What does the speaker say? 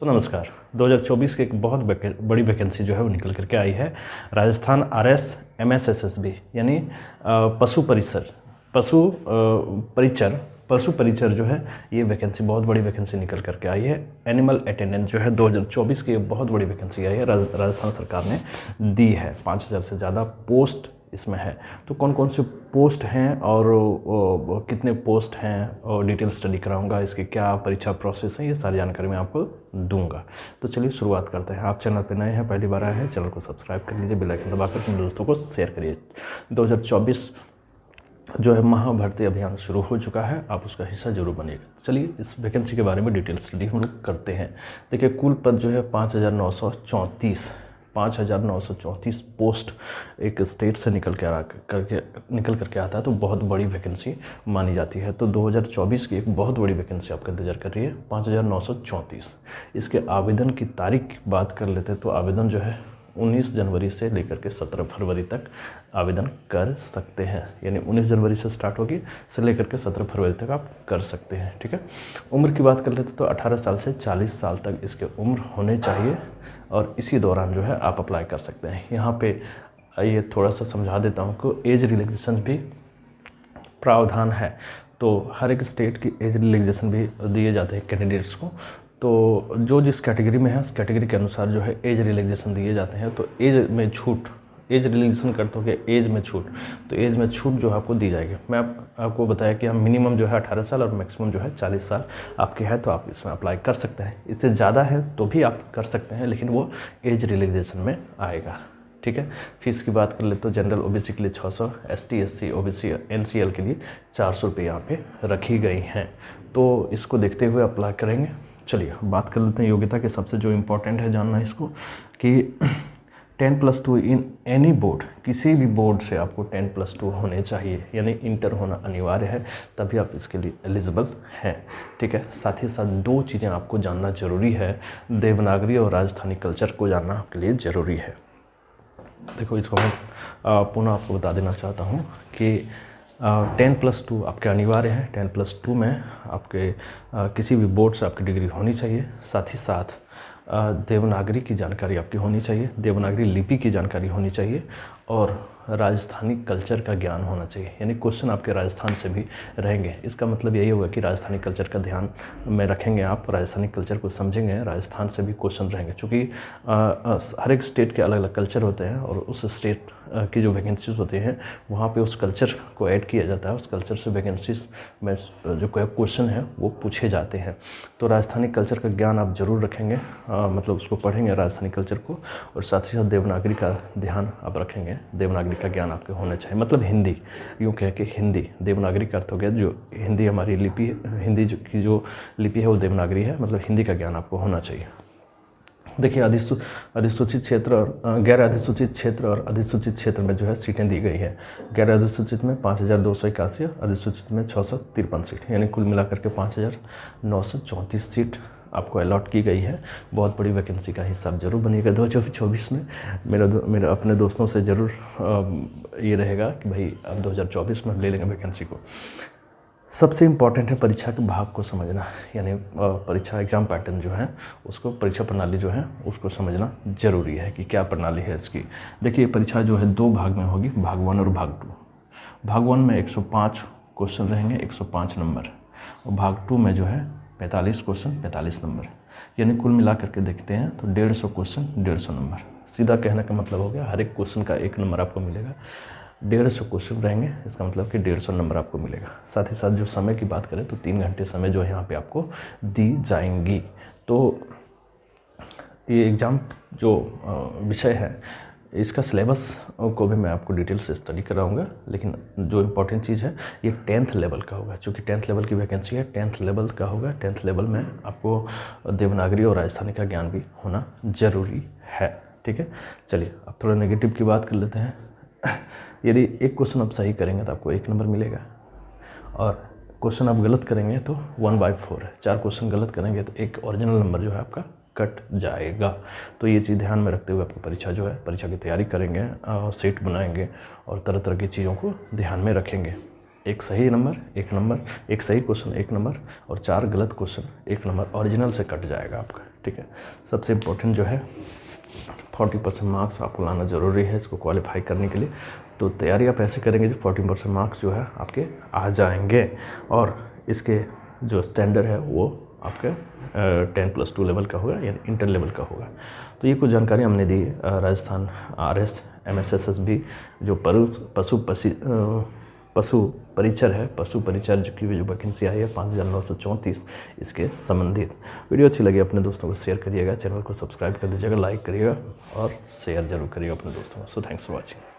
तो नमस्कार। 2024 की एक बहुत बड़ी वैकेंसी जो है वो निकल करके आई है। राजस्थान आरएस एमएसएसएसबी यानी पशु परिचर जो है ये वैकेंसी बहुत बड़ी वैकेंसी निकल करके आई है। एनिमल अटेंडेंट जो है 2024 की बहुत बड़ी वैकेंसी आई है, राजस्थान सरकार ने दी है। 5000 से ज़्यादा पोस्ट इसमें है। तो कौन कौन से पोस्ट हैं और कितने पोस्ट हैं और डिटेल स्टडी कराऊंगा, इसकी क्या परीक्षा प्रोसेस है, ये सारी जानकारी मैं आपको दूंगा। तो चलिए शुरुआत करते हैं। आप चैनल पर नए हैं, पहली बार आए हैं, चैनल को सब्सक्राइब कर लीजिए, बेल आइकन दबाकर अपने दोस्तों को शेयर करिए। 2024 जो है महाभर्ती अभियान शुरू हो चुका है, आप उसका हिस्सा जरूर बनिएगा। चलिए इस वैकेंसी के बारे में डिटेल स्टडी हम लोग करते हैं। देखिए कुल पद जो है 5,934 पोस्ट एक स्टेट से निकल करके आता है, तो बहुत बड़ी वैकेंसी मानी जाती है। तो 2024 की एक बहुत बड़ी वैकेंसी आपका इंतजार कर रही है, 5,934। इसके आवेदन की तारीख की बात कर लेते हैं तो आवेदन जो है 19 जनवरी से लेकर के 17 फरवरी तक आवेदन कर सकते हैं। यानी 19 जनवरी से स्टार्ट होगी, से लेकर के 17 फरवरी तक आप कर सकते हैं। ठीक है। उम्र की बात कर लेते तो 18 साल से 40 साल तक इसके उम्र होने चाहिए और इसी दौरान जो है आप अप्लाई कर सकते हैं। यहाँ पे ये थोड़ा सा समझा देता हूँ कि एज रिलैक्सेशन भी प्रावधान है। तो हर एक स्टेट की एज रिलैक्सेशन भी दिए जाते हैं कैंडिडेट्स को। तो जो जिस कैटेगरी में है उस कैटेगरी के अनुसार जो है एज रिलैक्सेशन दिए जाते हैं। तो एज में छूट, एज रिलैक्सेशन करते हो कि एज में छूट, तो एज में छूट जो है आपको दी जाएगी। मैं आपको बताया कि हम मिनिमम जो है 18 साल और मैक्सिमम जो है 40 साल आपके है, तो आप इसमें अप्लाई कर सकते हैं। इससे ज़्यादा है तो भी आप कर सकते हैं, लेकिन वो एज रिलैक्सेशन में आएगा। ठीक है। फीस की बात कर ले तो जनरल ओबीसी के लिए 600, एसटी एससी ओबीसी एनसीएल के लिए 400 रुपये यहाँ पे रखी गई हैं। तो इसको देखते हुए अप्लाई करेंगे। चलिए बात कर लेते हैं योग्यता के। सबसे जो इम्पोर्टेंट है जानना इसको कि 10+2 इन एनी बोर्ड, किसी भी बोर्ड से आपको 10+2 होने चाहिए, यानी इंटर होना अनिवार्य है, तभी आप इसके लिए एलिजिबल हैं। ठीक है। साथ ही साथ दो चीज़ें आपको जानना जरूरी है, देवनागरी और राजस्थानी कल्चर को जानना आपके लिए ज़रूरी है। देखो इसको मैं पुनः आपको बता देना चाहता हूँ कि 10+2 आपके अनिवार्य है। 10+2 में आपके किसी भी बोर्ड से आपकी डिग्री होनी चाहिए। साथ ही साथ देवनागरी की जानकारी आपकी होनी चाहिए, देवनागरी लिपि की जानकारी होनी चाहिए और राजस्थानी कल्चर का ज्ञान होना चाहिए। यानी क्वेश्चन आपके राजस्थान से भी रहेंगे। इसका मतलब यही होगा कि राजस्थानी कल्चर का ध्यान में रखेंगे, आप राजस्थानी कल्चर को समझेंगे, राजस्थान से भी क्वेश्चन रहेंगे। चूँकि हर एक स्टेट के अलग अलग कल्चर होते हैं और उस स्टेट की जो वैकेंसीज होती हैं वहाँ पे उस कल्चर को ऐड किया जाता है। उस कल्चर से वैकेंसीज में जो क्वेश्चन है वो पूछे जाते हैं। तो राजस्थानी कल्चर का ज्ञान आप जरूर रखेंगे, मतलब उसको पढ़ेंगे राजस्थानी कल्चर को, और साथ ही साथ देवनागरी का ध्यान आप रखेंगे। देवनागरी का ज्ञान आपके होना चाहिए, मतलब हिंदी, यूँ कह के हिंदी। देवनागरी का अर्थ हो गया जो हिंदी हमारी लिपि, हिंदी की जो लिपि है वो देवनागरी है, मतलब हिंदी का ज्ञान आपको होना चाहिए। देखिए अधिसूचित क्षेत्र और गैर अधिसूचित क्षेत्र और अधिसूचित क्षेत्र में जो है सीटें दी गई है। गैर अधिसूचित में 5,281, अधिसूचित में 653 सीट, यानी कुल मिलाकर के 5,934 सीट आपको अलॉट की गई है। बहुत बड़ी वैकेंसी का हिस्सा जरूर बनिएगा 2024 में। मेरा अपने दोस्तों से ज़रूर ये रहेगा कि भाई अब 2024 में ले लेंगे वैकेंसी को। सबसे इम्पॉर्टेंट है परीक्षा के भाग को समझना, यानी परीक्षा एग्ज़ाम पैटर्न जो है उसको, परीक्षा प्रणाली जो है उसको समझना ज़रूरी है कि क्या प्रणाली है इसकी। देखिए परीक्षा जो है 2 भाग में होगी, भाग 1 और भाग 2। भाग 1 में 105 क्वेश्चन रहेंगे, 105 नंबर, और भाग 2 में जो है 45 क्वेश्चन 45 नंबर, यानी कुल मिला करके देखते हैं तो 150 क्वेश्चन 150 नंबर। सीधा कहने का मतलब हो गया हर एक क्वेश्चन का 1 नंबर आपको मिलेगा। 150 क्वेश्चन रहेंगे, इसका मतलब कि 150 नंबर आपको मिलेगा। साथ ही साथ जो समय की बात करें तो 3 घंटे समय जो है यहाँ पे आपको दी जाएंगी। तो ये एग्ज़ाम जो विषय है इसका सिलेबस को भी मैं आपको डिटेल से स्टडी कराऊंगा, लेकिन जो इम्पोर्टेंट चीज़ है ये 10th लेवल का होगा। चूँकि 10th लेवल की वैकेंसी है, 10th लेवल का होगा। 10th लेवल में आपको देवनागरी और राजस्थानी का ज्ञान भी होना ज़रूरी है। ठीक है। चलिए अब थोड़ा नेगेटिव की बात कर लेते हैं। यदि एक क्वेश्चन आप सही करेंगे तो आपको 1 नंबर मिलेगा, और क्वेश्चन आप गलत करेंगे तो 1/4 है। 4 क्वेश्चन गलत करेंगे तो एक ओरिजिनल नंबर जो है आपका कट जाएगा। तो ये चीज़ ध्यान में रखते हुए आपको परीक्षा जो है, परीक्षा की तैयारी करेंगे, सेट बनाएंगे और तरह तरह की चीज़ों को ध्यान में रखेंगे। एक सही नंबर 1 नंबर, एक सही क्वेश्चन 1 नंबर और 4 गलत क्वेश्चन 1 नंबर ओरिजिनल से कट जाएगा आपका। ठीक है। सबसे इम्पोर्टेंट जो है 40% मार्क्स आपको लाना ज़रूरी है इसको क्वालिफाई करने के लिए। तो तैयारी आप ऐसे करेंगे जो 40% मार्क्स जो है आपके आ जाएंगे, और इसके जो स्टैंडर्ड है वो आपके 10+2 लेवल का होगा, यानी इंटर लेवल का होगा। तो ये कुछ जानकारी हमने दी राजस्थान RS MSSSB जो पशु परिचर है, पशु परिचर की जो वैकेंसी आई है 5934 इसके संबंधित। वीडियो अच्छी लगी अपने दोस्तों को शेयर करिएगा, चैनल को सब्सक्राइब कर दीजिएगा, लाइक करिएगा और शेयर जरूर करिएगा अपने दोस्तों को। So thanks for watching.